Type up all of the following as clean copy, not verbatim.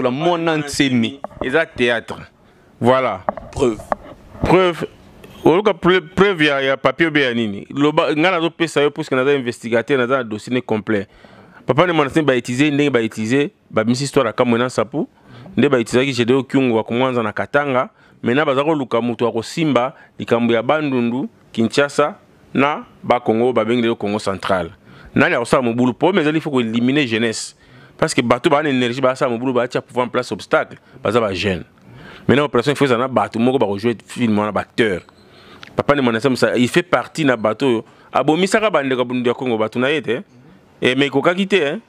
La monde entier, ils ont théâtre. Voilà. Preuve. Preuve. Preuve, il y a papier béanini. Ngana do pesa yo parce que nous avons investigateur, nous avons un dossier complet. Papa ne m'a dit bah utiliser, ne bah utiliser, bah mis histoire à Kamona Sapu, ne bah utiliser qui j'ai deux kyungu wa kumwanza na Katanga, maintenant bah zako luka mutu wa Simba, likambu ya Bandundu, Kinshasa, na ba Congo, ba bengi le Congo central. Nali a ça mon boulot pour mais il faut éliminer jeunesse. Parce que bateau ba énergie ba ça mon boulot ba tia pouvoir en place obstacle, ba ça ba jeune. Maintenant opération il faut ça na bateau moko ba rejouer film na acteur. Papa ne m'a dit ça, il fait partie na bateau. Abomi ça ka bande ka bundu ya Congo bateau na yete. Et mais koka quitter hein.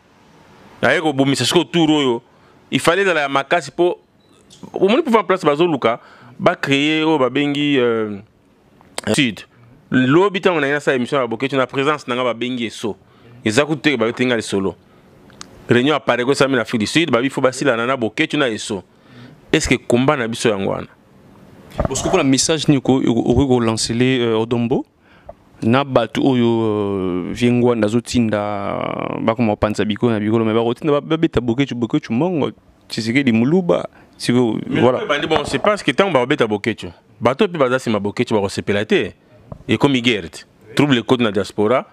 Ayo bomi ça ko tour yo. Il fallait dans la makasi pour au moins pouvoir en place bazo luka ba créer o ba bengi sud. L'obita on a ça émission à Boketu na présence na ba bengi so. Ezakuté ba tenga le solo. Réunion apparaît que ça met l'Afrique du Sud, bah il faut passer la nana Boketu na eso. Est-ce que combat na biso yangwana? Parce que pour le message ni ko lancer les Odombo na batu oyo vingwa ndazotinda ba ko panza biko na biko mais ba rotinda ba beta Boketu mongo tsike di muluba siko voilà. Bon c'est parce que tant ba beta Boketu. Bato pe baza sima Boketu ba ko sepelate et comme guerre trouble les codes na diaspora.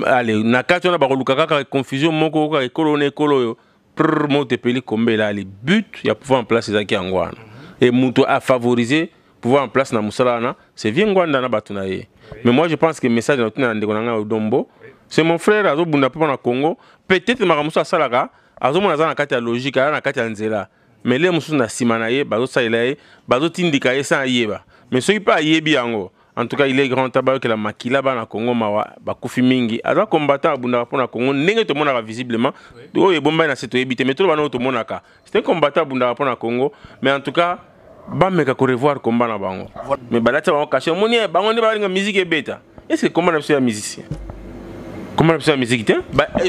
Allez na kati on a ba ko lukaka confusion moko ko ekolo na ekolo yo pour monter peli kombe là les buts il y a pouvoir en place ça qui angwana. Et Mouto a favorisé pouvoir en place na Moussalana, c'est bien Gwanda na Batunaye. Mais moi je pense que le message de notre Dombo, c'est mon frère Azo Bunda na Congo, peut-être Maramoussa Salaka, Azo Monaza na kati ya logique, na kati ya nzela. Mais les Moussou na Simanaye, Bazo Sailaye, Bazo Tindikaye sans Yeba. Mais ceux qui pas Yebi Ango, en tout cas il est grand tabac que la Makila na Congo Mawa, Bakufi Mingi, Azo combattant Bunda na Congo, n'est tout le monde visiblement, oh et bomba na cette Yebite, mais tout le monde monaka. C'est un combattant Bunda na Congo, mais en tout cas, Bameka ko revoir combat na bango. Mais balata ba caché moni bango ne ba nga musique e beta. Est-ce que comment on musicien? Comment on musique te?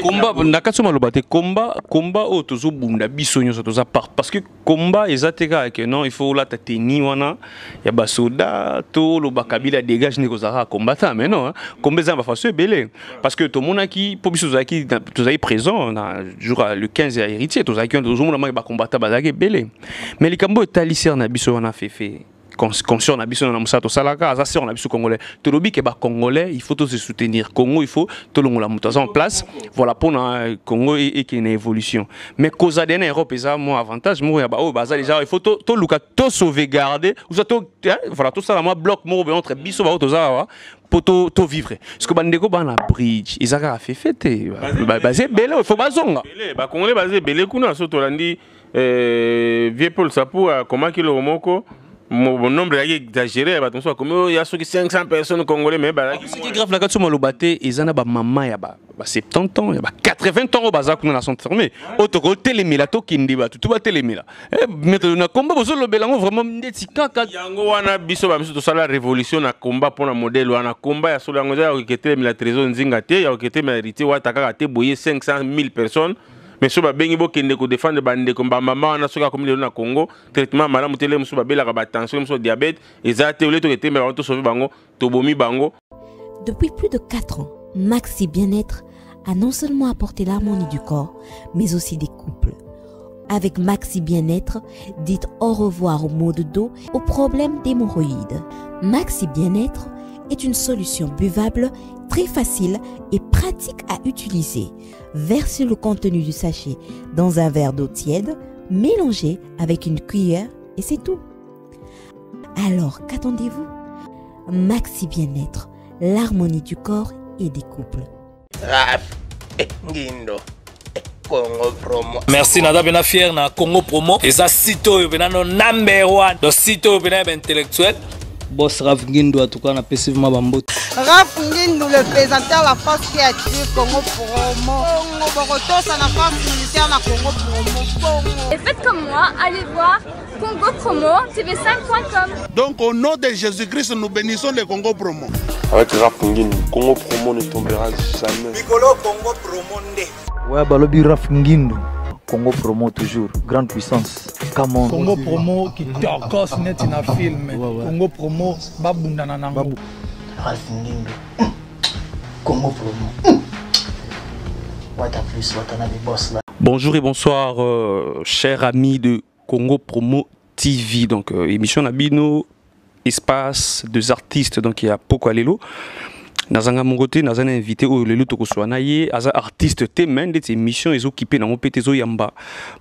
Combat nakatso malobate combat o tozo bunda bisonyo so toza parce que combat ezateka que non il faut la tateni wana ya basoda to lo bakabila dégage ne kozara combattant mais non combat za ba faso belé parce que to monaki po biso zaki tozai présent na jour le 15 ya héritier tozaki tozo mona ba combattant bazaki belé mais likambo talisser na biso wana fefe conscient na biso na musato salaka ça c'est on a biso congolais to lobi ke ba congolais il faut se soutenir Congo il faut to longola muto en place voilà pour na Congo et qui une évolution mais cause de na Europe ça mon avantage moi ya ba oh baza déjà il faut to luka to sauvegarder ou ça to voilà tout ça moi bloc mo entre biso ba to za pour to vivre parce que bandeko ba na bridge izaka fait fête basé belé il faut bazonga ba congolais basé belé kuna so to landi vieux Paul Sapou comment kilo moko. Mon nombre est exagéré, il y a 500 personnes congolais, mais ce qui est grave, là, ils ont ba maman, il y a 70 ans, il y a 80 ans au bazar qu'on a fermé. Autre télémila, tout va télémila. Maintenant, on a combat, vous le bélango vraiment n'etika. Yango wana biso ba biso to sala révolution na combat pour la modèle wana combat ya solo yango ya okete la trésor nzinga te ya okete la hérité wa taka te boyer 500 000 personnes. Mais si vous bengi bokende ko défendre bande ko maman na soka comme na Congo traitement malamu tele musu ba bela ka tension musu diabète ezate ole to kete mais to sauver bango to bomi bango. Depuis plus de 4 ans, Maxi Bien-être a non seulement apporté l'harmonie du corps, mais aussi des couples. Avec Maxi Bien-être, dites au revoir aux maux de dos, aux problèmes d'hémorroïdes. Maxi Bien-être est une solution buvable, très facile et pratique à utiliser. Versez le contenu du sachet dans un verre d'eau tiède, mélangez avec une cuillère et c'est tout. Alors, qu'attendez-vous? Maxi Bien-être, l'harmonie du corps et des couples. Merci Nada Bena fier na Congo Promo. Et ça site oyo bena no number 1. Do site oyo bena intellectuel. Boss Raf Ngindu en tout cas on a passivement bambote. Raf Ngindu le présentateur la force créative Congo Promo. Congo ça la force militaire na Congo Promo. Et faites comme moi, allez voir Congo Promo tv5.com. Donc au nom de Jésus-Christ nous bénissons le Congo Promo. Avec Raf Ngindu, Congo Promo ne tombera jamais. Nicolo Congo Promo ndé. Ouais balobi Raf Ngindu. Congo Promo toujours, grande puissance. Come Congo Promo qui torcos net in a film. Congo Promo babunda na nango. Ralph Ngindu. Congo Promo. What a plus, what a boss là. Bonjour et bonsoir, chers amis de Congo Promo TV. Donc, émission Nabino, espace des artistes. Donc, il y a Poko Alelo. Nazanga Mongote, Nazana invité au Lelo Tokoswanaye, Aza artiste témoin de ces missions, ils occupés dans mon pétézo Yamba.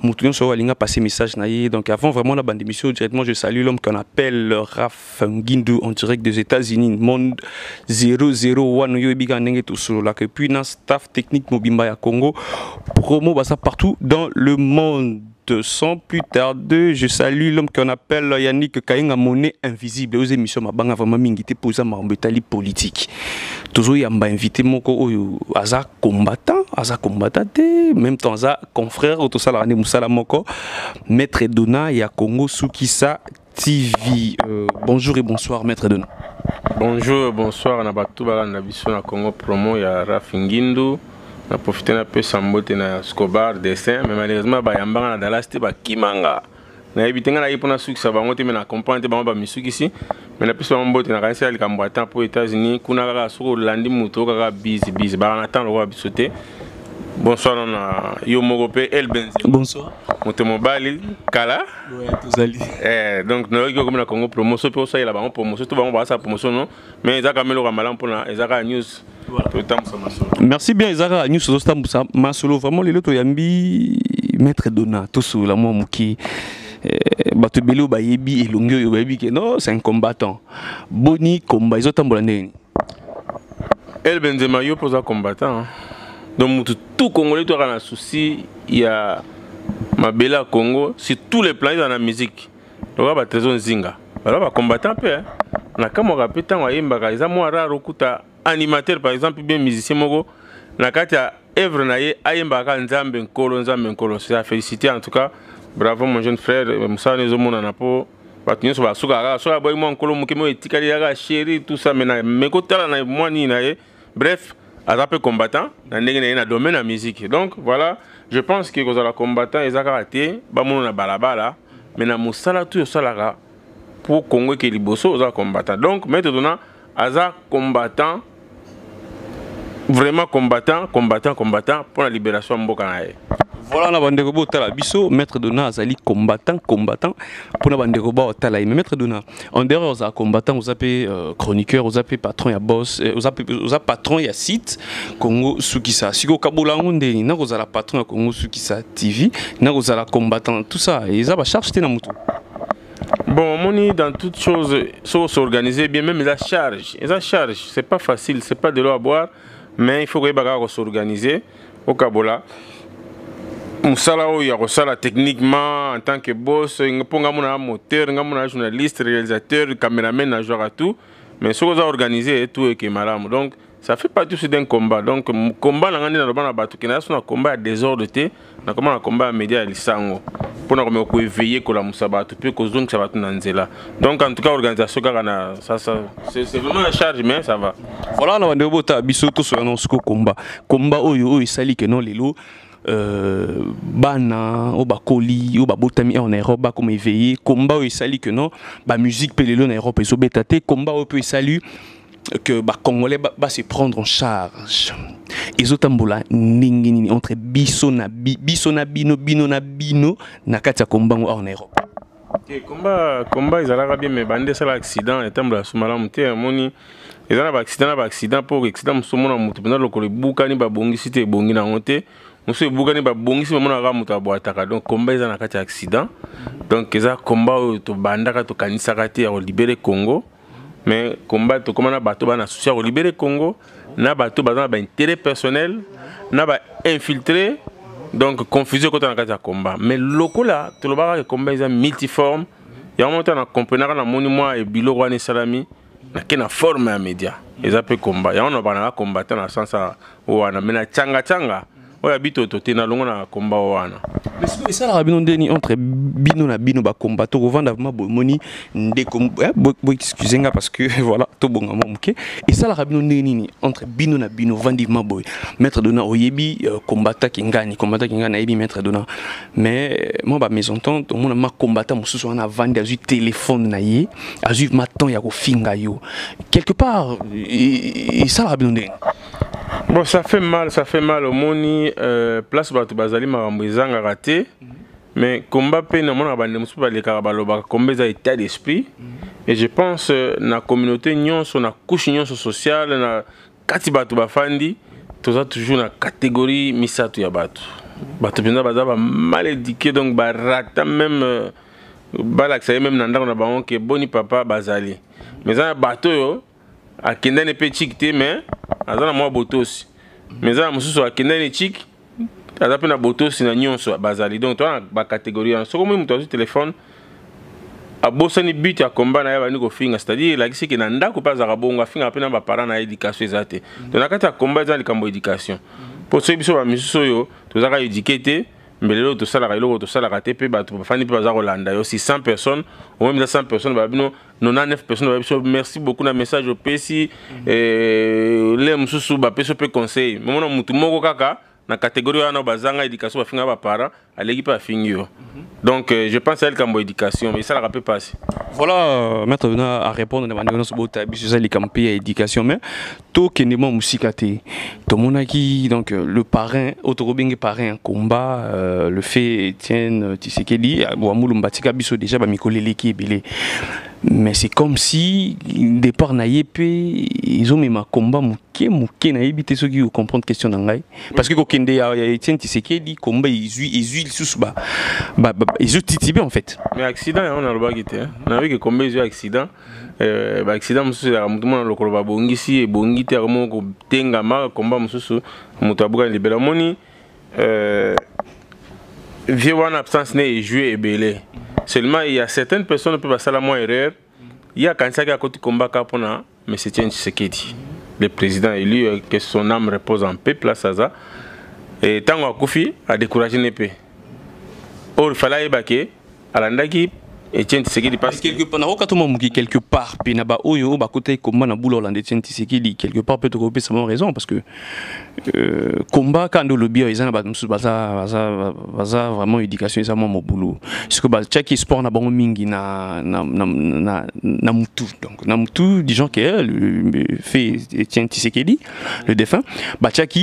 Moutouyon Sowa Linga passé message naïe. Donc, avant vraiment la bande d'émission, directement, je salue l'homme qu'on appelle Raf Ngindu en direct des États-Unis, monde 001, Yobiga Nenge Tousoula, que puis dans staff technique Mobimba ya Congo, promo basa partout dans le monde. Sans plus tarder, je salue l'homme qu'on appelle Yannick Kainga Monnaie Invisible aux émissions Mabanga vraiment mingité pour ça marbetali politique. Toujours yamba invité moko aza combattant même temps aza confrère tout ça la Moussala moko Maître Dona ya Congo Sukisa TV. Bonjour et bonsoir Maître Dona. Bonjour et bonsoir na batu bala na biso na Congo Promo ya Rafingindu. On a profité un peu sambote na Scobar dessin mais malheureusement ba yambanga na Dallas te ba kimanga na ebitenga na yipona suki sa bango te mais na comprendre ba ba misuki ici mais na plus ba mbote na kanisa ali kambwata pour États-Unis kuna kaka soko landi muto kaka busy ba na temps le bisote. Bonsoir na yo mogope El Benzi. Bonsoir. Moto mobile kala. Ouais, tozali. Donc nous yo comme na Congo Promo so pe so yela ba promotion to ba sa promotion non mais ezaka melo kamala mpona ezaka news. Merci bien Isara News Sostambusa Masolo vraiment les loto yambi Maître Dona tout sous la moi muki batubelo bayebi elongyo yo bayebi que non c'est un combattant boni combat izotambola ndeni El Benzema yo posa combattant donc tout congolais to kana souci il y a mabela Congo sur tous les plans dans la musique donc ba trésor zinga ba combattant peu na kama rapeta wayemba kaza mo raro kuta animateur par exemple bien musicien moko na kati ya œuvre na ye ayemba ka nzambe nkolo c'est féliciter en tout cas bravo mon jeune frère Moussa Nezomona na po batunyo so basuka so boy mo nkolo mukemo etikali ya chéri tout ça mais na mekotala na moi ni na ye bref azape combattant na ndenge na domaine la musique donc voilà je pense que kozala combattant ezaka raté ba mono na balabala mais na musala tout yosalaka pour Congo ke liboso oza combattant donc Maître Dona aza combattant vraiment combattant pour la libération mboka na ye. Voilà na bande ko botala biso Maître Dona azali combattant pour na bande ko botala mais Maître Dona en dehors za combattant vous appelez chroniqueur vous appelez patron ya boss vous appelez patron ya site Congo Sukisa siko kabula ngondeni na kozala patron ya Congo Sukisa TV na kozala combattant tout ça et ça va charge te na mutu. Bon, moni dans toutes choses, faut s'organiser bien, même la charge. C'est pas facile, c'est pas de l'eau à boire, mais il faut que s'organiser au Kabola. Moussala il y a ça techniquement en tant que boss, un moteur, un journaliste, réalisateur, caméraman, joueur à tout, mais ce qu'on a organisé et tout est malade. Donc ça fait partie d'un combat. Donc le combat dans le combat à désordre, un combat à médias à l'issango. Pour nous éveiller que la musabato puis que donc ça va là. Donc en tout cas organisation ça c'est vraiment la charge mais ça va. Voilà on va débota bisoto sur un combat oyo sali que non lelo bana o bakoli o babotami en Europe comme éveillé combat oyo sali que non ba musique pelelo en Europe eso betaté combat oyo peut sali que les Congolais va se prendre en charge. Ils ont entre bisona bino na kati ya combat en Europe. Combat ils allaient bien mais bande ça l'accident et tambla sumala muté moni ils ont accident pour accident musomona mutu pendant le bukani ba bongi cité bongi na honte muso bukani ba bongi cité mona ga mutu aboataka donc combat ils ont kati accident donc ils ont combat to bandaka to kanisa kati ya libérer Congo. Mais combat to comme na bato ba na souci à libérer Congo na bato ba na intérêt personnel na ba infiltré donc confusion quand on a combat mais loko là to le ba combat ils multiforme ya monta na comprendre na moni moi et bilo rwani salami na kena forme à média ils appellent combat ya on ba na combattant na sens wana mais na changa oya bito to tena longo na combat wana. Mais ça la rabino ndeni entre bino na bino ba combat to revendre ma moni ndeko excusez nga parce que voilà to bonga momuke et ça la rabino ndeni entre bino na bino vandi ma boy Maître Dona oyebi combattant ki ngani ebi Maître Dona mais moi ba maison tante mon ma combattant mususu wana vandi azu téléphone na ye azu ma temps ya ko finga yo quelque part et ça la rabino ndeni Bon, ça fait mal au moni place bato bazali makambo ezanga raté. Mais combat pe na mona bande musu ba le karabaloba combat za état d'esprit. Et je pense na communauté nyonso na couche nyonso sociale na kati bato bafandi toza toujours na catégorie misato ya bato. Bato penza baza ba mal éduqué donc ba rata même balaxa même na ndako na bango ke boni papa bazali. Mais za bato yo akenda ne petit te mais azana mwa botosi. Mais za mususu akenda ne chik aza na botosi na nyonso bazali. Donc toi ba catégorie en soko mu to téléphone abosani but ya combat na ya bani ko finga, c'est-à-dire la kisi ke na ndako pa za kabonga finga pe na ba parents na éducation ezate. Donc na kati ya combat za likambo éducation. Pour ceux biso ba misusu yo tozaka éduquer mbelelo to sala kailo to sala kate pe bato bafandi pe baza kolanda yo si 100 personnes au même 100 personnes ba bino 99 personnes ba biso merci beaucoup na message au pesi les mususu ba peso pe conseil momona mutu moko kaka na catégorie wana bazanga éducation ba finga ba para aleki pa fingio. Donc je pense à elle comme éducation mais ça la peut passer. Voilà, maître à répondre à manière sur bota biso les campé éducation mais to kenema musikate to monaki donc le parrain autorobingue parrain combat le fait Etienne Tshisekedi wa mulumbatika biso déjà ba mikoleleki ebele. Mais c'est comme si départ na yepé ils ont même un combat muke na yebité ceux qui comprendre question nangai parce que kokende ya Etienne Tshisekedi combat ils sous ba ils ont titibé en fait. Mais accident on a le bagité na avec combat ils accident ba accident mususu ya mutu mona lokolo ba bongisi e bongité comme ko tengama combat mususu mutu abuka libera moni vieux en absence n'est joué et belé. Seulement il y a certaines personnes qui peuvent faire la moindre erreur. Il y a quand ça qui a côté combat capona mais c'est Etienne Tshisekedi le président élu que son âme repose en paix place à ça et tant qu'on Koufi a découragé n'épée. Or il fallait évacuer à l'andaki Etienne Tshisekedi parce que quelque part na okatoma muki quelque part pe na ba oyo ba côté combat na boulot l'ande Etienne Tshisekedi quelque part peut te ça mon raison parce que combat quand le lobby ils en ba musu baza vraiment éducation ça mon boulot parce que ba chaque sport na bango mingi na mutu donc na mutu des gens qui fait Etienne Tshisekedi le défunt ba chaque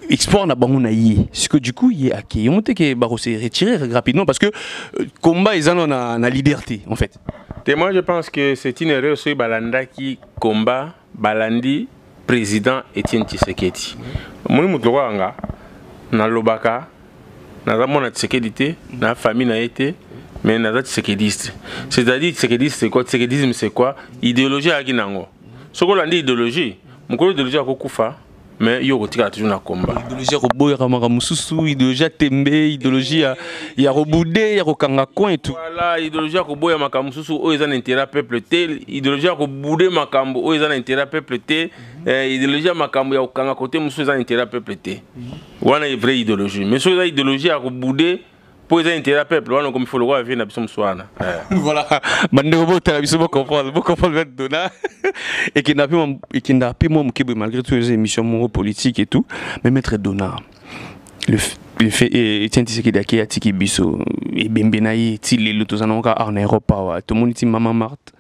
export na bango na yé ce que du coup il est acquis on te que baro se retirer rapidement parce que combat ils en ont na liberté en fait. Et moi je pense que c'est une erreur sur balanda qui combat balandi président Etienne Tshisekedi. Moi mutu wanga na lobaka na zamona Tshisekedi te na famille na été mais na Tshisekidiste. C'est-à-dire Tshisekidiste c'est quoi? Tshisekidisme c'est quoi? Idéologie à Ginango. Ce qu'on a dit idéologie, mon collègue idéologie à Kokufa. Mais il y a toujours un combat. Idéologie robo ramara mususu, idéologie tembe, idéologie ya roboudé, ya rokanga coin et tout. Voilà, idéologie robo ya makamususu, o ezana intérêt peuple tel, idéologie roboudé makambo, o ezana intérêt peuple tel, idéologie makambo ya rokanga côté mususu ezana intérêt peuple tel. Wana est vraie idéologie. Mais sur la idéologie roboudé pour les intérêts peuple, wana comme il faut le voir venir na soana. Voilà, mandeko bota biso comprendre maintenant et qui n'a plus moi malgré toutes les émissions politiques et tout, mais maître Dona le fait Etienne Tshisekedi qui a tiki biso et bembenayi ti lelo tozanonga en Europe tout le monde dit maman Marthe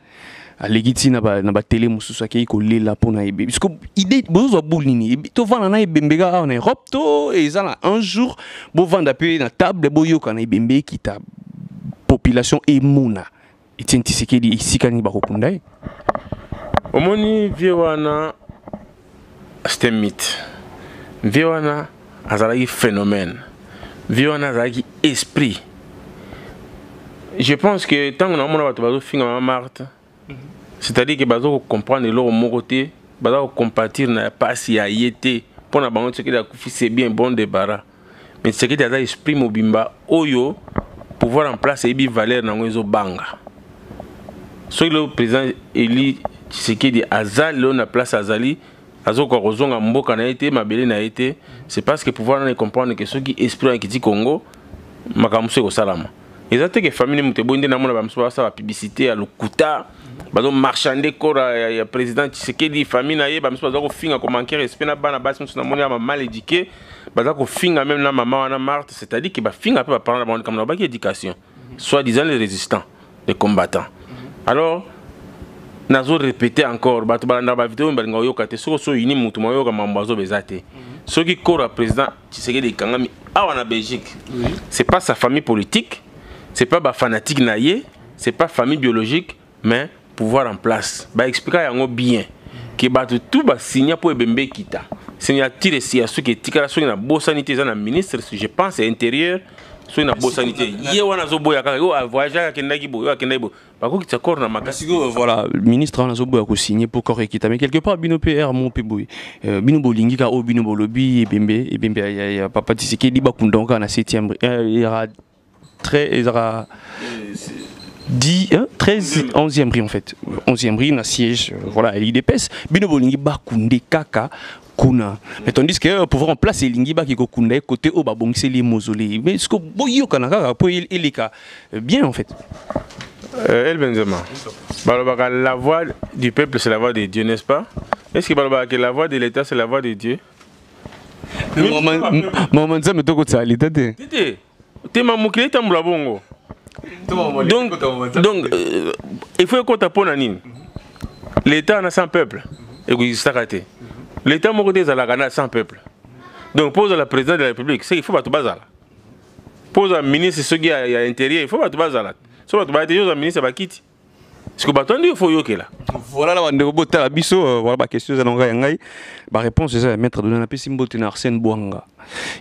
alégiti na ba télé mususu akei ko lela pona ebe parce que idée bozo boulini to vana na ebembega en Europe to ezala un jour bo vanda pe na table boyo kana ebembe kita population emuna Etienne Tshisekedi ici kani ba kokunda omoni viwana c'est un mythe viwana azalaki phénomène viwana azalaki esprit. Je pense que tant qu'on a mon bato bazo finga maman Marthe c'est-à-dire que bazo comprendre leur côté bazo compatir na passe ya yété pour na bango ce qui a kufi c'est bien bon débarras mais ce qui a esprit mobimba oyo pouvoir en place et bi valeur na ngozo banga so le président Eli Tshisekedi azali lo na place azali azoko kozonga mboka na été mabele na été c'est parce que pouvoir na comprendre que ceux qui esprit qui dit Congo makamuso ko salama exactement que famille muté bonde na mona ba mso sa publicité à lokuta bazo marchander corps ya président Tshisekedi famille na ye ba mso bazo ko finga ko manquer respect na bana basi mso na mona mal éduqué bazo ko finga même na maman wana Marthe c'est-à-dire que ba finga peu ba parents na comme na ba éducation soit disant les résistants les combattants. Alors nazo répéter encore bato balanda ba vidéo mbalinga oyoka te soko so yini mutu mayoka mambazo bezate soki kora président Tshisekedi Kangami awa na Belgique c'est pas sa famille politique, c'est pas ba fanatique naie, c'est pas famille biologique, mais pouvoir en place ba expliquer yango bien que bato tout ba signer pour ebembe kita signature si asu ke tikala so na bosanité za na ministre je pense intérieur so na bosanité ye wana zo boya ka yo voyager ka ndaki bo yo ka ndaki bo bako ki tsakor na makasi voilà ministre na zo boya ko signer pour corps équita mais quelque part bino PR mon peboy bino bolingi ka o bino bolobi ebembe ya papa Tshisekedi ba kundonga na 7e il y aura 10, 13, 11e prix en fait. 11e prix, na siège, voilà, l'IDPS. Bino bolingi ba kunde kaka kuna. Mais tandis que pour pouvoir en place lingi ba kiko kunde côté au ba bongse les mausolées. Mais ce que boyo kana kaka pour il est bien en fait. El Benzema. Balobaka, la voix du peuple c'est la voix de Dieu, n'est-ce pas? Est-ce que Balobaka que la voix de l'État c'est la voix de Dieu? Maman ça me toko ça l'État te. Te mamukile tambula bongo. Donc, il faut qu'on tape nini. L'État n'a sans peuple. Et l'État n'a sans peuple. Donc, pose à la présidente de la République, c'est qu'il faut pas tout bazar. Pose à ministre ce qui est à l'intérieur, il faut pas tout bazar. Si on va te ministre, va quitter. Ce que tu il faut yoke là. Voilà la bande robot à biso, voilà ma question ça n'engaye ngai. Ma réponse c'est ça, mettre donner la pesimbote na Arsène Bouanga.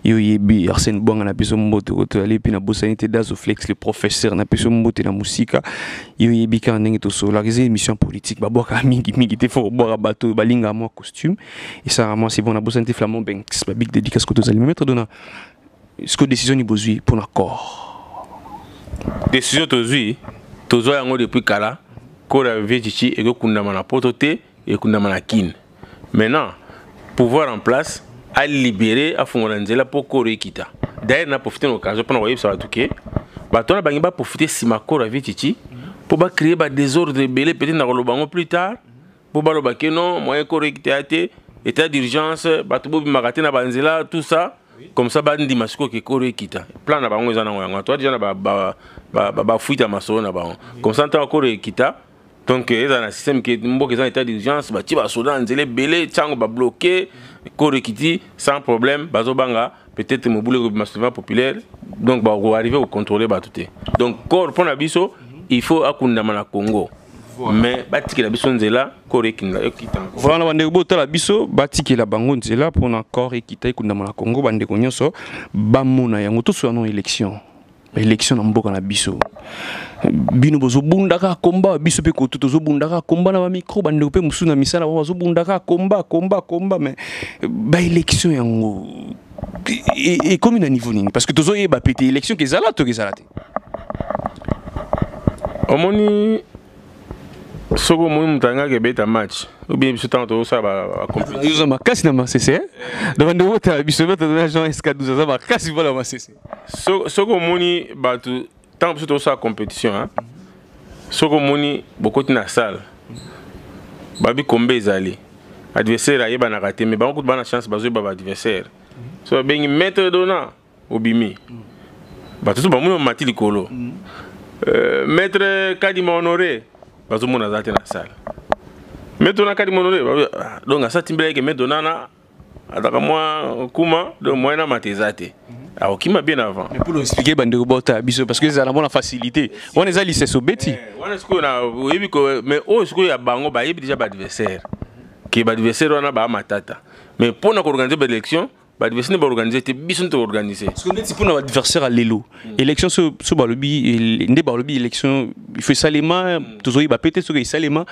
Yo yebi Arsène Bouanga na biso mbote ko to ali pina bosanité d'Azoflex le professeur na biso mbote na musika. Yo yebi ka ndenge to solariser émission politique ba boka mingi te faut boire bateau balinga moi costume et ça moi c'est bon na bosanité flamand banks ba big dédicace ko to ali mettre donner. Est-ce que décision ni bozui pour l'accord? Décision tozui yango depuis kala. Kora Vétichi et que Kundamana pototé et Kundamana kin. Maintenant, pouvoir en place, à libérer, à Fongolanzela pour Kora Kita. D'ailleurs, on a profité de l'occasion pour nous ça va tout que. On a profité de ma Kora Vétichi pour créer des désordres belés peut-être dans le banc plus tard. Pour que non, moyen Kora Kita, état d'urgence, Batubo Marate na Banzela, tout ça. Comme ça, bandi masiko ke Kora Kita. Plan na bango ezana ngwa. Toi déjà na ba fuite à maso na bango. Comme ça, on a Kora Kita. Donc, il y a un système qui est en état d'urgence, il y a un soldat qui est belé, il est bloqué, sans problème, peut-être que le populaire, donc on va arriver à contrôler tout. Donc, pour la biso, il faut akundamana Congo. Mais batiki la biso nzela Kore kinda ekita. Voilà bande bota la biso batiki la bango nzela pour na Kore ekita ekundamana Congo bande ko nyonso bamona yango to so non élection. Élection na mboka na biso. Bino bozo bundaka komba biso pe ko tozo bundaka komba na ba micro bande pe musuna misala bozo bundaka komba mais ba élection yango et comme na niveau nini parce que tozo yeba pété élection ke zala to ke zala te. Omoni soko mo mutanga ke beta match ou bien biso tanto ça ba compétition. Nous avons casse na MCC. Devant de votre biso beta na Jean Escadou ça va casse voilà MCC. Soko moni batu tant biso ça compétition hein. Soko moni beaucoup na salle. Babi kombe ezali. Adversaire ayeba na raté mais ba ko ba na chance bazo ba adversaire. So bengi maître dona obimi. Batu ba mo mati likolo. Maître Kadima Honoré bazo mona zate na salle. Maître na Kadima Honoré donc ça timbele que maître nana ataka moi kuma donc moi na matezate. Alors qui m'a bien avant. Mais pour nous expliquer bande robota biso parce que ça a la facilité. On est allé c'est sobeti. On est ce qu'on a mais oh ce qu'on y a bango ba yebi déjà ba adversaire. Qui ba adversaire on a ba matata. Mais pour nous organiser ba élection l'adversaire n'est pas organisé, c'est bien organisé. Parce qu'on est pour notre adversaire à l'élo. Élection sur Balobi, élection, il faut salement, toujours il va péter sur les salement,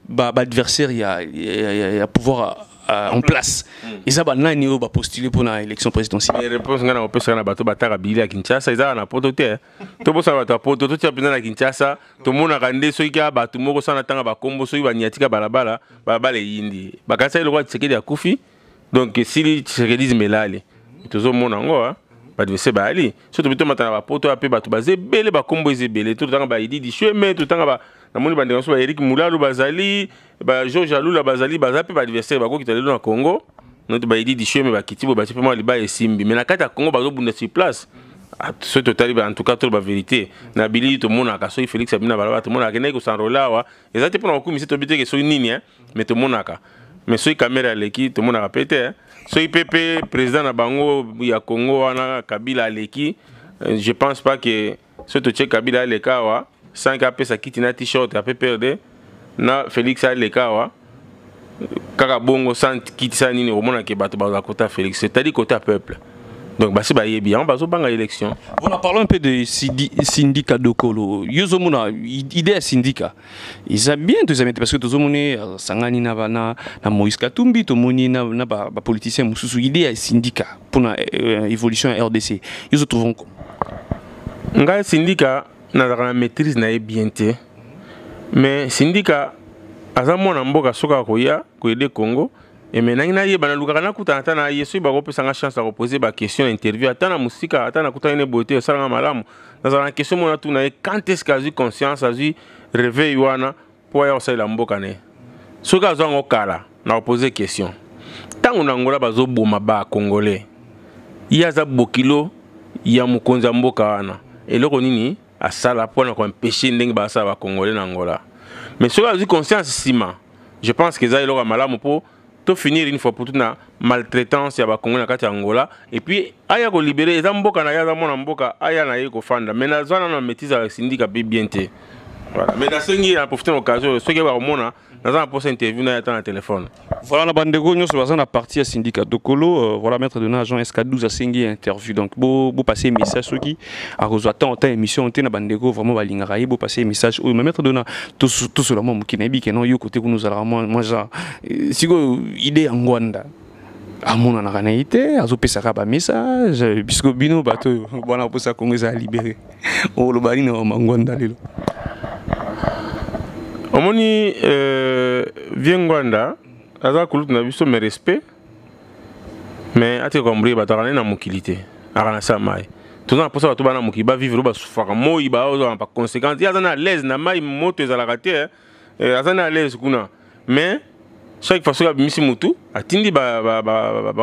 l'adversaire il y a pouvoir en place. Et ça va n'aller va postuler pour l'élection présidentielle. Les réponses on peut faire na bateau batara bili à Kinshasa, ça na pototé. Tout bon ça va ta pototé tu as besoin à Kinshasa, tout le monde a rendé ceux qui a battu moko sana tanga ba kombo ceux qui va niatika balabala, balabala yindi. Ba kasa le roi Tshisekedi a kufi. Donc si Tshisekedi melali tozo mona ngo ba devese ba ali surtout bito matana ba poto ape ba to baze belé ba kombo ezebelé tout tanga ba idi di chemin tout tanga ba na moni ba ndenso ba Eric Moulalo bazali ba Georges Alula bazali bazape ba adversaire ba ko kitalelo na Congo notre ba idi di chemin ba kitibo ba chemin liba esimbi mais na kata Congo ba zo bunda sur place ce total en tout cas toute la vérité na bili tout monde a so Félix Abina balaba tout monde a kené ko s'enrôler wa exacte pour ko mi to bité que so nini hein mais tout monde aka mais so caméra leki tout monde a pété hein so IPP président na bango ya Congo wana Kabila leki je pense pas que ce to Kabila leka wa sans ka pesa kitina t-shirt a perdre na Félix a leka wa kaka bongo sans kitisa nini au monde ke bato ba kota Félix c'est-à-dire côté peuple. Donc, bah, c'est bien, on va se faire l'élection. Voilà, parlons un peu de syndicat de Kolo. Yozomuna, idée syndicat. Ils ont bien tous amis parce que tous les gens, Sangani na Moïse Katumbi, tous les gens na politiciens, mususu idée syndicat pour l'évolution RDC. Ils se trouvent quoi? Nga syndicat na la maîtrise na bien té. Mais syndicat, azamo na mboka soka koya koyede Congo. Et maintenant, il y a des gens qui ont une chance de poser des questions, interview, attendre la musique, attendre la beauté, ça dans la question, quand est-ce que j'ai conscience, j'ai réveil pour aller au Lambokane. Ce que j'ai en cas, on poser des questions. Tant qu'on a un Angola congolais, il y a des bokilo, il y a un mboka et le konini a ça la pour qu'on empêcher les congolais en Angola. Mais ce que j'ai conscience, je pense que j'ai le malamu pour to finir une fois pour toute la maltraitance ya ba Congo na kati Angola et puis aya ko libérer eza mboka na ya za mona mboka aya na yeko fanda mais na zwana na maîtrise avec syndicat bien té voilà mais na sengi a profiter l'occasion ce que ba mona na za poser interview na ya ta na téléphone voilà na bandeko nyo so na partie ya syndicat de Kolo voilà maître de agent SK12 a sengi interview donc bo passer message ceux qui a reçoit tant émission té na bandeko vraiment ba lingara bo passer message ou maître de na tout cela mo kinebi que non yo côté nous allons moi genre siko idée en Rwanda amona na kanaité azopesa ba message puisque bino bato bona posa Congo za libéré o lo bali na Ngwanda lelo omoni Ngwanda aza kulutu na biso me respect mais ate kombri bato kana na mokilité akana sa mai tuna posa bato bana moki ba vivre ba souffrir moi ba ozo pa conséquence ya na l'aise na mai moto ezala raté azana l'aise kuna mais chaque fois que vous avez mutu, atindi ba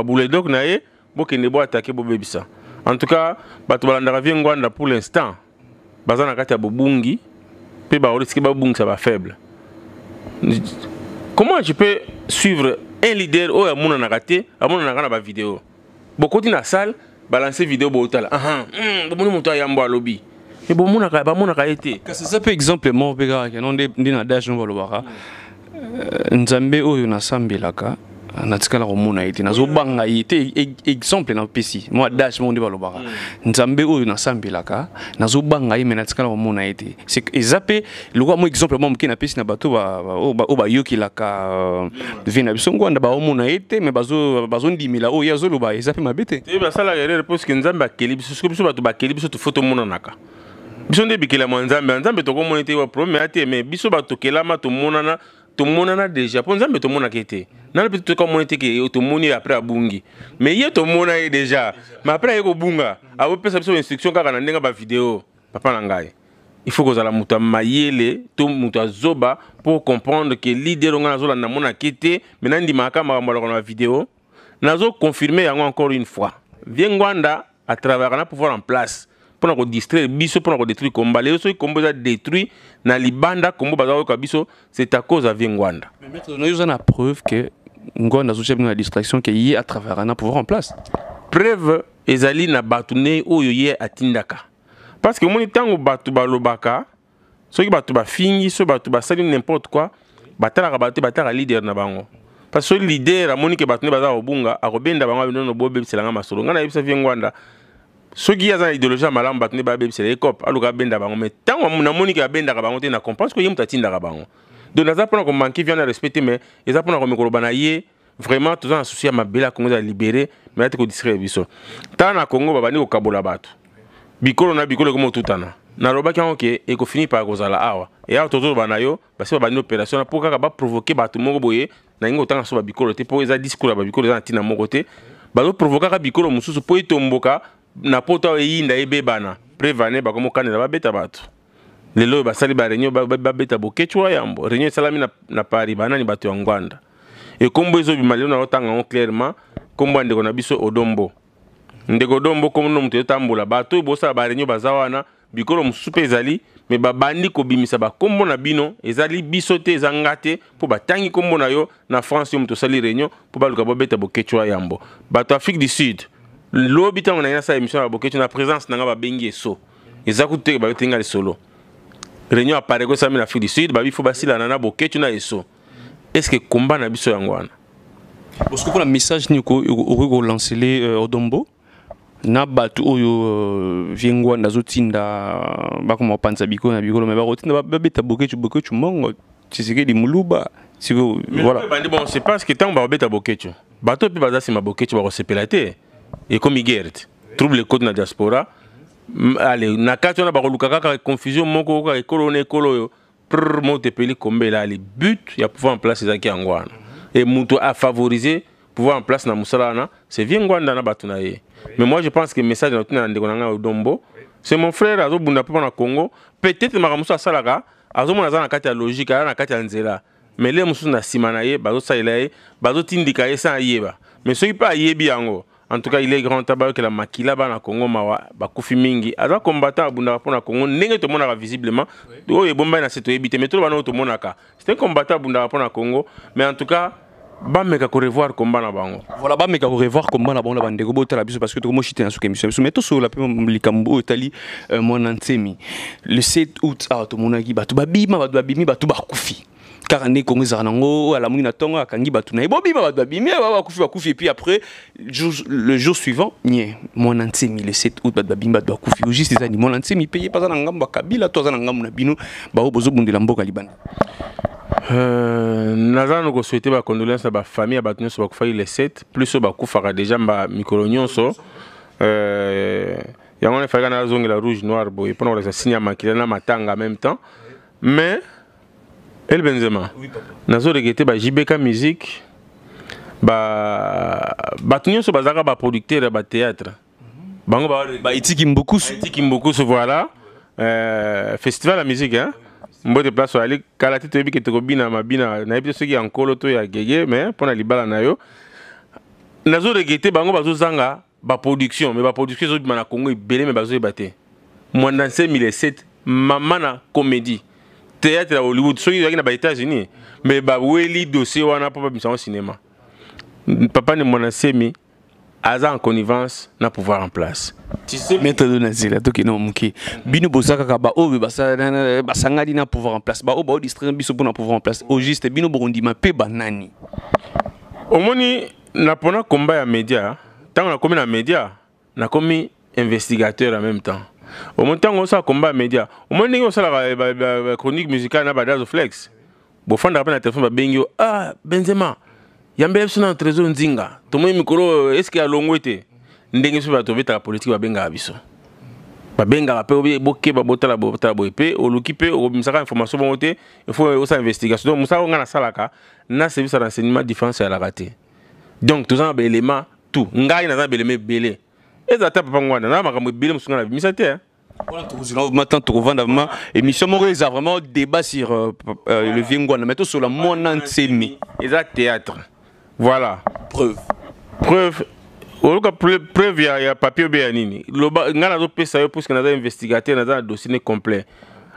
boule donc nae, bokende bo attaquer bo bebisa. En tout cas, bato balanda Ngwanda pour l'instant, bazana kati ya bobungi, pe ba risque ba bungi ça va faible. Comment je peux suivre un leader ou amuna na raté, amuna na ba vidéo. Bokoti na salle, balancer vidéo bo otala. Bomoni moto ayambo alobi. Et bomona ka été. C'est ça par exemple mon pega que non ndina dash no balobaka. Nzambe oyo na sambelaka natikala komona ete nazobanga ete exemple na pesi moi dash monde balobaka nzambe oyo na sambelaka nazobanga ye natikala komona ete c'est ezape lokwa mo exemple mo mke na pesi na bato ba yokilaka vina biso Ngwanda ba omona ete mais bazo ndimila oyo azoloba ezape mabete te ba sala erreur parce que nzambe akeli biso biso bato bakeli biso to photo mona naka biso nde bikela nzambe to komona ete wa problème ate mais biso bato kelama to monana tout le monde a déjà pour nous tout le monde a été dans le petit comme on était que tout le monde après à bungi mais il y a tout le monde a déjà mais après il y a bunga à vous faire une instruction car on a une vidéo papa nangai il faut que vous allez muta mayele tout muta zoba pour comprendre que leader on a zola na mona kete maintenant ndi makama on a vidéo nazo confirmer encore une fois Ngwanda à travers un pouvoir en place pour nous distraire biso pour nous détruire combat les autres combat a détruit na libanda combat bazawo ka biso c'est à cause de Ngwanda mais maître nous avons la preuve que Ngwanda a une distraction qui est à travers un pouvoir en place preuve ezali na batune oyo ye atindaka parce que mon tango batu balobaka ceux qui batu ba fingi ceux batu ba sali n'importe quoi batala batala leader na bango parce que leader amoni ke batune bazawo bunga akobenda bango no bobe selanga masolo ngana yebisa Ngwanda ceux qui ont une idéologie à malam batne ba beb c'est les cop aluka benda bango mais tant on a monique à benda bango te na comprendre que yem tatinda bango donc na za pona ko manquer vient à respecter mais ils za pona ko mekolo banaye vraiment tous en souci à mabela Congo za libérer mais ate ko distraire biso tant na Congo babani ko kabola bato bikolo na bikolo ko motutana na roba ki onke e ko fini par kozala awa et awa tozo banayo parce que babani opération pour ka ba provoquer bato moko boye na ngo tanga so ba bikolo te pour eza discours ba bikolo za tina moko te ba provoquer ka bikolo mususu po itomboka na poto eyinda ebebana prévaner ba komo kanela babeta bato lelo basali ba réunion babeta bokechwa yambo réunion salami na Paris banani bato ya Ngwanda et kombo ezo bimalio na otanga on clairement kombo ndeko na biso Odombo ndeko dombo comme no mutu tambola bato bosa ba réunion bazawana bikolo musupe ezali mais babandi ko bimisa ba kombo na bino ezali bisote ezangate po batangi kombo na yo na France yo mutu sali réunion po baluka bobeta bokechwa yambo bato Afrique du Sud lobi tango na sa émission ba bokechwa na présence nanga ba bengi eso ezakute ba tenga le solo réunion apparaît ko sami na Afrique du Sud ba bi fo basila na bokechwa na eso est-ce que combat na biso yangwana parce que pour le message ni ko lancer les Odombo na batu oyo vingwa ndazotinda bakoma panza biko na bikolo mais barotinda babeta bokechu mongo tsike di muluba siko voilà bon c'est parce que tant babeta bokechu bato pe bazasi ma bokechu ba resepelate et comme guerre trouble code na diaspora allez na kato na bakoluka kaka confusion moko ka ekolo yo pour monter peli kombela les but ya pouvoir en place ezaki angwana et muto a favoriser pouvoir en place na musalana c'est vingwanda na batu na ye. Mais moi je pense que le message de Odombo, c'est mon frère Azo Bunda na Congo. Peut-être que Maramusa Salaka, Azo Monaza na kati ya logique, na kati ya nzela. Mais les musu na simanaye, bazo sailaye, bazo tindikaye sans yeba. Mais ceux qui pas yebi yango. En tout cas, il est grand tabac que la makila ba na Congo mawa bakufi mingi. Azo combattant Bunda na Congo, nenge to mona visiblement. Do ye bomba na seto ebité, mais tout ba no to monaka. C'est un combattant Bunda na Congo, mais en tout cas ba meka ko revoir combat na bango voilà ba meka ko revoir combat na bango la bandeko botala biso parce que to mo chité na suka émission mais to so la pe likambo tali mon antemi le 7 août to monaki batu babima batu babimi batu bakufi car ne Congo zanango ala mungi na tongo akangi batu na bobima batu babimi bakufi et puis après le jour suivant nie mon antemi le 7 août batu babima batu bakufi juste ça ni mon antemi payé pas na ngamba kabila to za na ngamu na bino ba bozo bundela mboka libana Nazano ko souhaiter ba condoléances à ba famille à battu sur ba kufa les 7 plus ba kufa déjà ba mikolo nyonso ya ngone fa kana zongi la rouge noir boy pour les signer makila na matanga en même temps mais El Benzema nazo regretter ba JBK musique ba battu nyonso bazaka ba producteur ba théâtre bango ba itiki mboku voilà festival la musique hein mbote place ali kala tete bi ketoko bina mabina na ebi soki ankolo to ya gege mais pona libala na yo nazo regretter bango bazo zanga ba production mais ba production zo bima na Congo ebele mais bazo ebate mwanda 2007 mama na comédie théâtre à Hollywood soki yaki na ba États-Unis mais ba weli dossier wana papa bimisa au cinéma papa ne mwana semi aza en connivence na pouvoir en place. Tu sais mettre de nazila to kino muki bino bosaka ka ba o basangadi na pouvoir en place ba o ba distraire biso pour na pouvoir en place au juste bino bondi ma pe banani omoni na pona combat ya média tant na komi na média na komi investigateur en même temps au moment tango ça combat média au moment ningo ça la chronique musicale na badazo flex bo fanda pa na téléphone ba bengio Benzema yambele sona trésor nzinga to mo mikoro est-ce que alongwete ndenge so ba to beta politique ba benga biso ba benga pe boke ba botala bope oluki pe obimsaka information bon te il faut aussi investigation donc musa ngana salaka na service de renseignement défense à la raté donc tous en élément tout ngai na za beleme belé ezata papa ngwana na makambo belé musunga na bimisa te maintenant tu revends vraiment émission Maurice a vraiment débat sur le Vingwana mais tout sur la mon ensemi exact théâtre voilà preuve oluka preuve ya papier be nini loba ngana zo pesa yo puisque naza investigateur naza dossier complet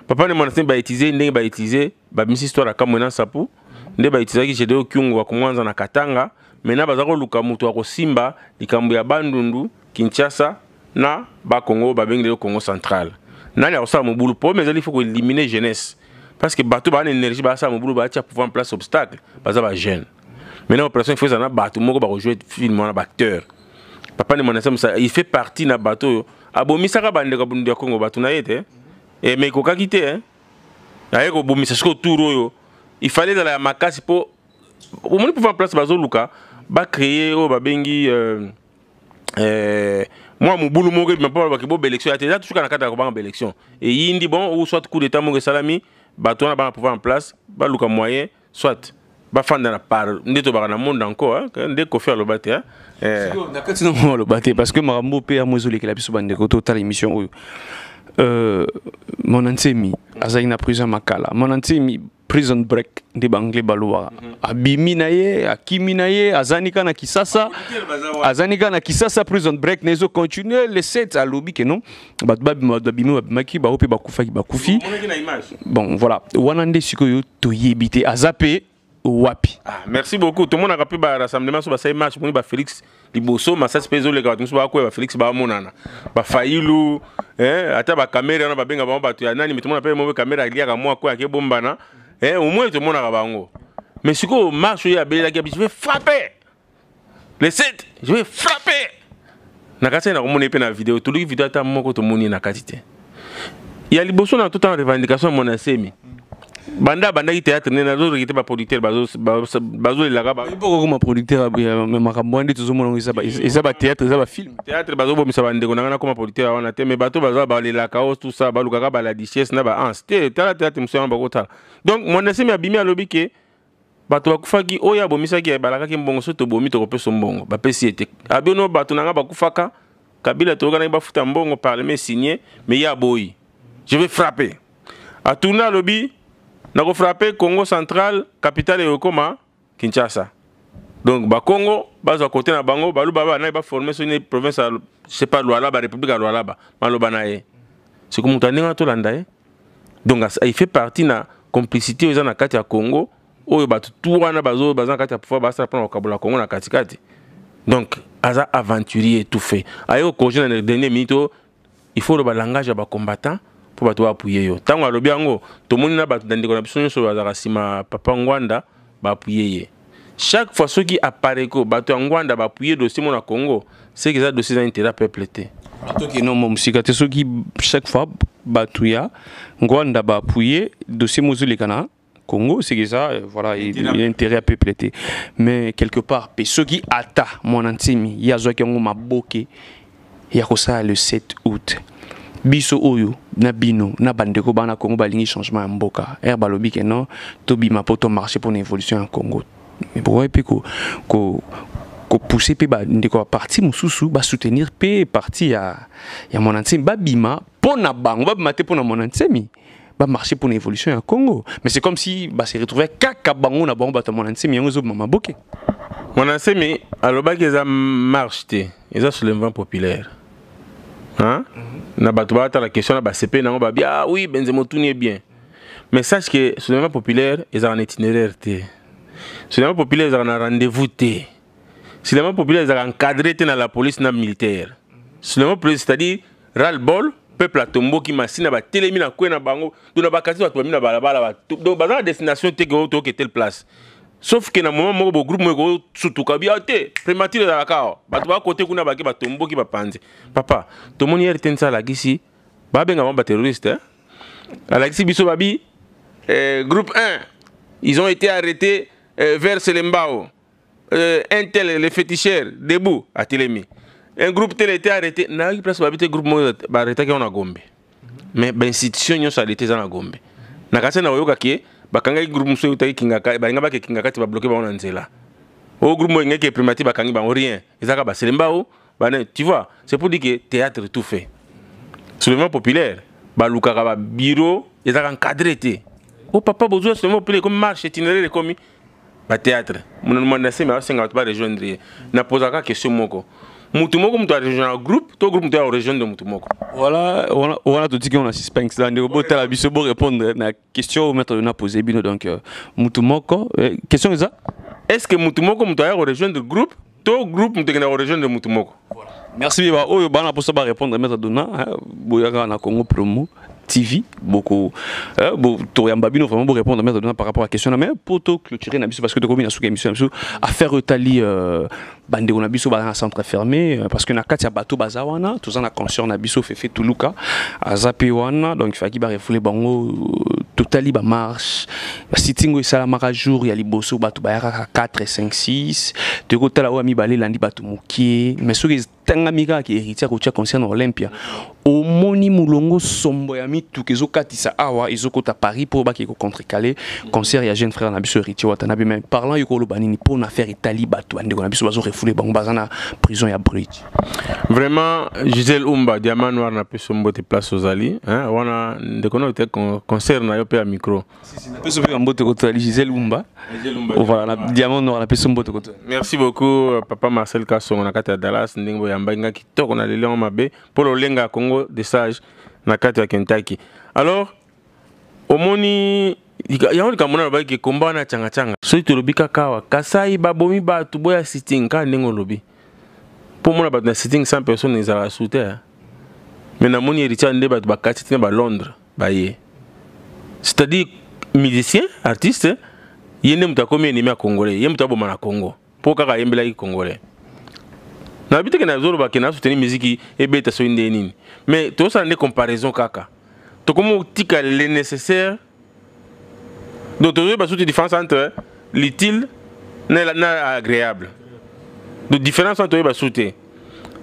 papa ne mona ba utiliser ndenge ba utiliser ba misi histoire ka mona sapu nde ba utiliser ki jede okyungu wa kumwanza na Katanga mena baza ko luka mutu wa kosimba likambo ya Bandundu Kinshasa na ba Congo ba bengi le Congo central nani a osala mobulu po mais il faut ko éliminer jeunesse parce que bato ba na énergie ba sa mobulu ba tia pouvoir en place obstacle baza ba jeune maintenant opération faut ça na bato moko ba jouer film na ba acteur papa ne mona ça il fait partie na bato abomisaka bande ka bundu ya Congo bato na yete et mais ko kakite hein aye ko bomisa siko touro yo il fallait dans la makasi po au moins pouvoir en place bazo luka ba créer o ba bengi moi mon boulot mo mais pas ba ke bo élection ya tout kana kata ko ba élection et yindi bon ou soit coup d'état mo salami bato na ba pouvoir en place ba luka moyen soit ba fanda na par ndeto ba na monde encore ndé ko faire le baté na kati no le baté parce que marambo pe amozoli ke la biso bande ko total émission mon antemi azaina prison makala mon antemi prison break de banglais baloa abimi na ye akimi na ye azanika na kisasa prison break nezo continuer le 7 à lobby que non babimi ba ope bakufi bon voilà wanande sikoyo toyebite azape wapi. Merci beaucoup. Tout le monde a rappelé le rassemblement sur le match pour Félix Liboso, mais ça se passe les gars. Nous sommes à Félix Bamonana. Faillu, ata ba caméra na ba benga ba batu ya nani, mais tout le monde appelle mauvais caméra il y a moi quoi qui bombana. Au moins tout le monde a bango. Mais si ko marche ya bela je vais frapper. Les 7, je vais frapper. Na kasa na komona pe na vidéo, tout le vidéo ta moko to moni na katite. Il y a Liboso na tout en revendication mon asemi. Banda qui théâtre n'est pas qui était pas producteur bazo la gaba il faut comme producteur mais makambondi tout le monde ils ça théâtre ça film théâtre bazo bo misaba ndeko na comme producteur wana te mais bato bazo ba la chaos tout ça ba luka ba la richesse na ba ans théâtre monsieur ba kota donc mon ese mi abimi alobi ke bato bakufaki oya bomisa ki balaka ki mbongo so to bomi to kopesa mbongo ba pesi ete abino bato na ba kufaka kabila to kana ba futa mbongo parlement signé mais ya boyi je vais frapper a tourner alobi na ko frapper Congo central capitale Yokoma Kinshasa donc ba Congo bazo côté na bango balu baba na ba former sur une province je sais pas Lualaba ba république Lualaba maloba na ye c'est comme tandinga to landa donc il fait partie na complicité aux na kati ya Congo oyo ba tout wana bazo bazan kati ya pouvoir ba sa prendre kabula Congo na katikati donc aza aventurier tout fait ayo ko jeune na dernier minute il faut le langage ba combattant pour bato appuyer yo tango alobi yango tomoni na bato ndeko na biso nyonso bazaka sima papa Ngwanda ba appuyer ye chaque fois ceux qui apparaît ko bato Ngwanda ba appuyer dossier mon na Congo c'est que ça dossier dans intérêt peuple té bato qui non mon sikate ceux qui chaque fois bato ya Ngwanda ba appuyer dossier mozuli kana Congo c'est que ça voilà il a intérêt à peuple té mais quelque part ceux qui ata mon antimi ya zo ki ngo maboke ya ko ça le 7 août biso oyo na bino na bandeko bana Congo balingi changement ya mboka balobi ke non to bima poto marcher pour une évolution en Congo mais pourquoi pe ko pousser pe ba ndeko parti mususu ba soutenir pe parti ya mon antime ba bima pona bango ba bima te pona mon antime ba marcher pour une évolution en Congo mais c'est comme si ba se retrouver kaka bango na bango ba to mon antime yango zo mama boke mon antime aloba ke za marche te eza soulèvement populaire hein na bato ba la question na ba CP na ba bien oui Benzemo tout est bien mais sache que soulèvement populaire ils ont un itinéraire té soulèvement populaire ils ont un rendez-vous té soulèvement populaire ils ont encadré té na la police na militaire soulèvement populaire c'est-à-dire ras le bol peuple a tombo qui machine ba telemi na ko na bango do na ba kasi bato ba mina balabala donc ba na destination té que telle place sauf que na moment moko groupe moko sutuka bia te primature da la kao bato ba côté kuna ba ke ba tombo ki ba panze papa to moni RTN ça la gisi ba benga ba terroriste la gisi biso babi groupe 1 ils ont été arrêtés vers Selembao un tel les féticheurs debout à Telemi un groupe tel été arrêté na ki place ba bité groupe mo ba arrêté ki on a Gombe mais ben institution nyo ça était na Gombe na kase na yoka ki bakanga groupe muso utai kingaka balinga ba ke kingaka ti ba bloquer ba on nzela au groupe mo ngeke primative bakangi ba rien ezaka ba Selembao ba tu vois c'est pour dire que théâtre tout fait soulèvement populaire ba lukaka ba bureau ezaka encadré té oh papa besoin soulèvement populaire comme marche itinéraire comme ba théâtre mon demande c'est mais ça pas rejoindre na posaka question moko mutu moko mutu a rejoindre groupe to groupe mutu a rejoindre mutu moko voilà on a tout dit qu'on a suspense là ne robot la biso bo répondre na question maître na poser bino donc mutu moko question ça est-ce que mutu moko mutu a rejoindre groupe to groupe mutu na rejoindre mutu moko voilà merci ba oyo bana pour ça ba répondre maître dona boyaka na Congo Promo TV beaucoup Toriamba Bino vraiment pour répondre à par rapport à la question mais pour tout clôturer parce que de combien à émission à faire retali bande on a biso dans un centre fermé parce que na katia bateau bazawana tout ça na conscience na biso fait tuluka à zapewana donc il faut qu'il ba refouler bango totali ba marche ba sitting et ça la jour il y a liboso bateau ba 4 5 6 de côté là où mi balé landi bateau mokié mais ceux tangamika ki héritier ko tia concert na Olympia omoni mulongo sombo ya mitu kezo katisa awa ezokota Paris pour ba ki ko contrecaler concert ya jeune frère na biso héritier Watanabe mais parlant yoko lobanini pour na faire Italie bato ande ko na biso bazo refoulé bango bazana prison ya Bridge. Vraiment Gisèle Umba diamant noir na peso mbote place aux ali hein wana ndekono te concert na yo pe à micro si na peso pe mbote ko to Gisèle Umba voilà na diamant noir na peso mbote ko to. Merci beaucoup papa Marcel Kassongo na kata Dallas ndingo yamba nga kitoko na lelo mabe pour le lenga Congo des sages na kata Kentucky. Alors omoni yaoni kamona ba ki komba na changa changa so to lobika kawa kasai babomi ba to boya sitting ka ndingo lobi pour moi na sitting 100 personnes ils ont sauté mais na moni héritier ndé ba to ba kati ba Londres ba ye c'est-à-dire musicien artiste yende mutakomi ennemi congolais yende mutaboma na Congo pour kaka yembela ki congolais na bité que na zolo ba ke na soutenir musique et beta so inde nini mais to ça ndé comparaison kaka to comme tika le nécessaire donc tu as une différence entre l'utile et l'agréable. La différence entre les deux.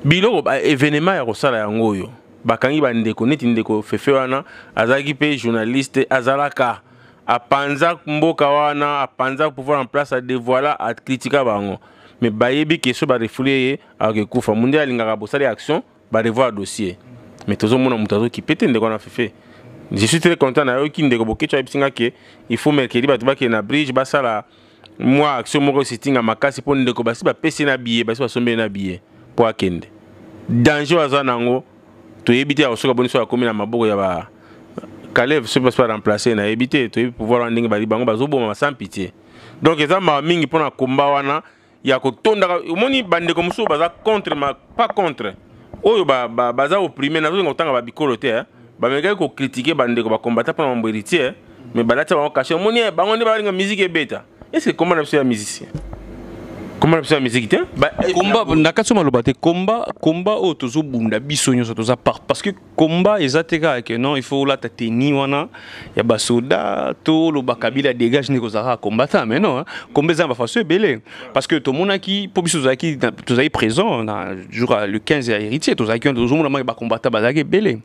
Bilo événement ya kosala yango yo. Bakangi ba ndeko neti ndeko fefe wana azaki pe journaliste azalaka apanza mboka wana apanza pouvoir en place à dévoiler à critiquer bango. Mais bayebi ke so ba refouler avec kufa munde alingaka bosali action ba revoir dossier. Mais tozo mona mutazo ki pete ndeko na fefe. Je suis très content na yo ki ndeko bokecho abisinga ke il faut mercredi ba tuba ke na Bridge basala moi action moko sitting à makasi pour ndeko basi ba pesi na billet basi ba sombe na billet pour akende danger aza nango to éviter à osoka boniso akomi na maboko ya ba Kalev se passe pas remplacer na éviter to pouvoir ndenge bali bango bazoboma sans pitié donc eza ma mingi pona komba wana ya ko tonda omoni bandeko muso baza contre ma pas contre oyo baza opprimé na zo ngotanga ba bikolo te ba meka ko critiquer bandeko ba combattre pour mon héritier mais balata ba cacher moni bango ne ba nga musique et beta est-ce que comment on appelle musicien comment on appelle musique te combat nakatso malobate combat o tozo bunda biso nyoso toza parce que combat ezateka que non il faut la tateni wana ya basoda to lo bakabila dégage ne kozara combattant mais non combat za ba faso belé parce que to monaki po biso zaki tozai présent na jour le 15 ya héritier tozaki tozo mona ba combattant bazaki belé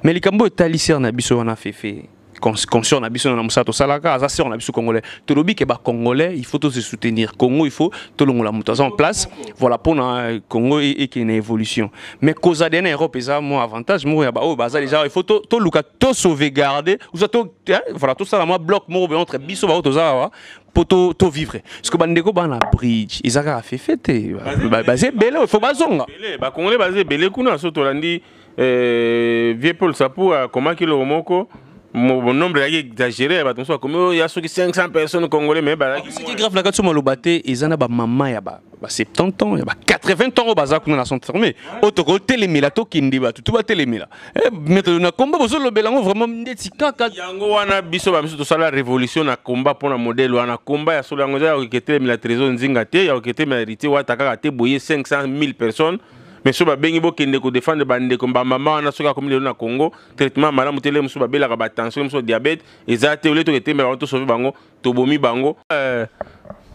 mais les cambo talisser na biso wana fefe conscient na biso na musato salaka ça c'est on a biso congolais to lobi ke ba congolais il faut tous se soutenir Congo il faut to longola mutaza en place voilà pour na Congo et qui une évolution mais cause de na Europe ça mon avantage moi ya ba o baza déjà il faut to luka to sauvegarder ou ça to voilà tout ça la moi bloc mo entre biso ba to za pour to vivre parce que bandeko ba na Bridge izaka fait fête basé belé il faut bazonga belé ba congolais basé belé kuna so to landi vieux Paul Sapou comment kilo moko mon nombre est exagéré, comme il y a 500 personnes congolais, mais ce qui est grave, la Molobaté, ils ont maman, il y a 70 ans, il y a 80 ans au bazar qu'on a transformé. Autre télémila, tout qui dit, tout va télémila. Mais on a combat, vous le bélango vraiment n'etika. Yango wana biso ba biso to sala révolution na combat pour la modèle wana combat ya solo ngoza ya kete la trésor nzingate ya kete mérité wa takaka te boyer 500 000 personnes. Mais si vous voulez défendre les maman na Congo, traitement malamu tele musu babela ka tension musu diabète, ezate ole to kete mais to sauver bango, to bomi bango.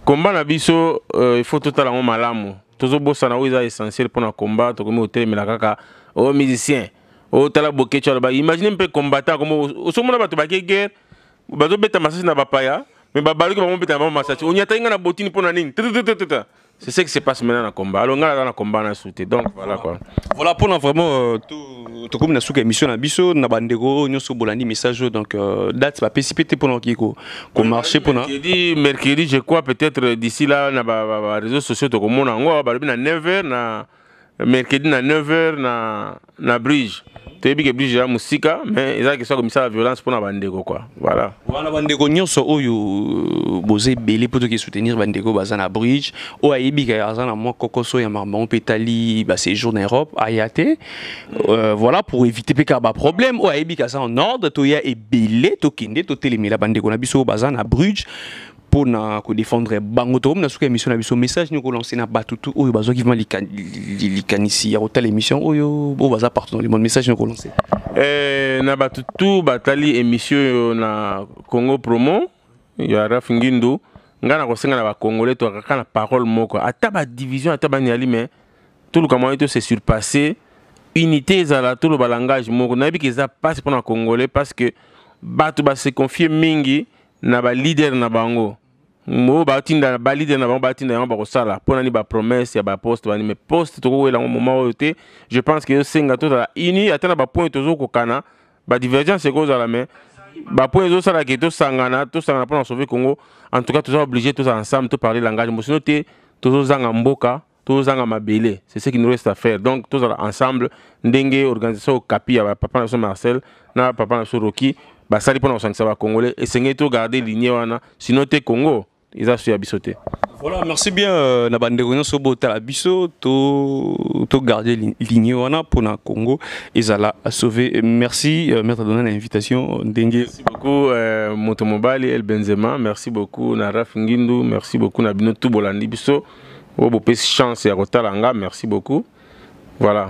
Combat na biso il faut totalement malamu. Tozo bossa na oza essentiel pour na combat, to komi hotel mais la kaka o musicien. O tala bokecho ba imaginez un peu combattant comme o so mona bato ba guerre, bazo beta masasi na bapaya, mais babalu ko ba beta ba masasi. On yata nga na botini pour na nini. C'est ce qui se passe maintenant dans le combat. Alors, on a dans le combat, on a sauté. Donc, voilà quoi. Voilà pour vraiment tout comme nous émission na biso na bandego nyoso bolandi message donc date va précipiter pour nous qu'on marcher pour nous. Mercredi, je crois peut-être d'ici là na ba réseaux sociaux to comme on ngo ba na 9h na mercredi na 9h na Bridge. Tu que Bridge ya musika mais ils a que ça comme ça la violence pour na bandego quoi. Voilà. Voilà bandego nyoso oyo bozé belé pour que soutenir bandego bazana Bridge o ayebi ka azana mo kokoso ya marmon petali ba séjour en Europe ayate voilà pour éviter peka ba problème o ayebi ka ça en ordre to ya e belé to kinde to télémila bandego na biso bazana Bridge pour na ko défendre bango to na suka émission na biso message nous ko lancer na batutu oyo bazo ki vraiment likanisi ya hôtel émission oyo o baza partout dans le monde message nous ko lancer na batutu batali émission na Congo Promo ya Rafingindo ngana ko senga na ba congolais to kaka na parole moko ata ba division ata ba nyali mais tout le comment c'est surpassé unité ezala tout le langage moko na bi que ça passe pour les Congolais parce que bato ba se confier mingi na ba leader na bango mo ba tinda ba leader na bango ba tinda ba ko sala pour ni ba promesse ya ba poste ba ni mais poste to ko la moment où je pense que senga tout la uni atana ba point tozo ko kana ba divergence c'est cause à la main ba point zo sala que to sangana pour sauver Congo en tout cas tous obligés tous ensemble de parler langage mo sinon te tozo zanga mboka tous en mabélé, c'est ce qui nous reste à faire. Donc tous ensemble, ndenge organisation Kapi, papa national Marcel, na papa national Rocky, bah ça dépend de ça congolais et c'est tout garder lignée wana, sinon t'es Congo, ils ont su abisoter. Voilà, merci bien. Na bande réunion sur Bota Abisso, to garder lignée wana pour na Congo, ils allaient sauver. Merci, maître donné l'invitation. Merci beaucoup Motomobali El Benzema, merci beaucoup Naraf Ngindu, merci beaucoup Nabino Tubolandi Bisso. Oh, chance et à merci beaucoup. Voilà.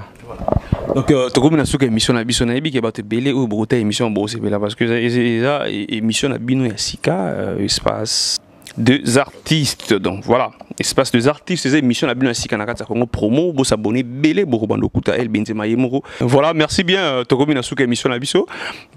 Donc, tu as une émission na biso na ebi te belé ou broté émission parce que ça émission na bino ya sika espace deux artistes. Donc voilà, espace deux artistes, ces émissions la bino ya sika na kata Congo promo, bo s'abonner belé bo bando kuta El Benzema yemoro. Voilà, merci bien tu as une émission na biso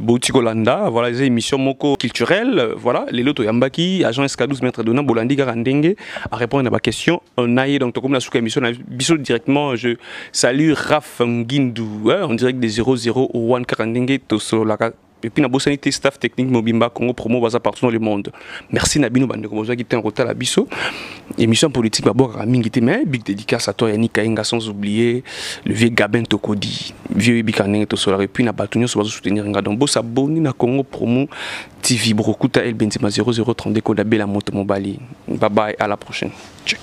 Bouti Kolanda, voilà les émissions moko culturelles, voilà les loto yambaki agent SK12 maître Dona Bolandi Garandenge à répondre à ma question on aille donc tu as une émission na biso directement je salue Raf Ngindu en direct des 00 au 1 Karandenge to so la. Et puis, nous avons staff technique Mobimba Congo Promo baza partout dans le monde. Merci Nabino Bande Komozo qui était en retard à Bisso. Émission politique d'abord à Mingité, mais big dédicace à toi Yannick Kainga sans oublier le vieux Gabin Tokodi, vieux Bikaneng to solar et puis na Batunyo sur soutenir un gadon. Boss abonné na Congo Promo TV Brokuta El Benzema 0032 Kodabela Moto Mobali. Bye bye, à la prochaine. Check.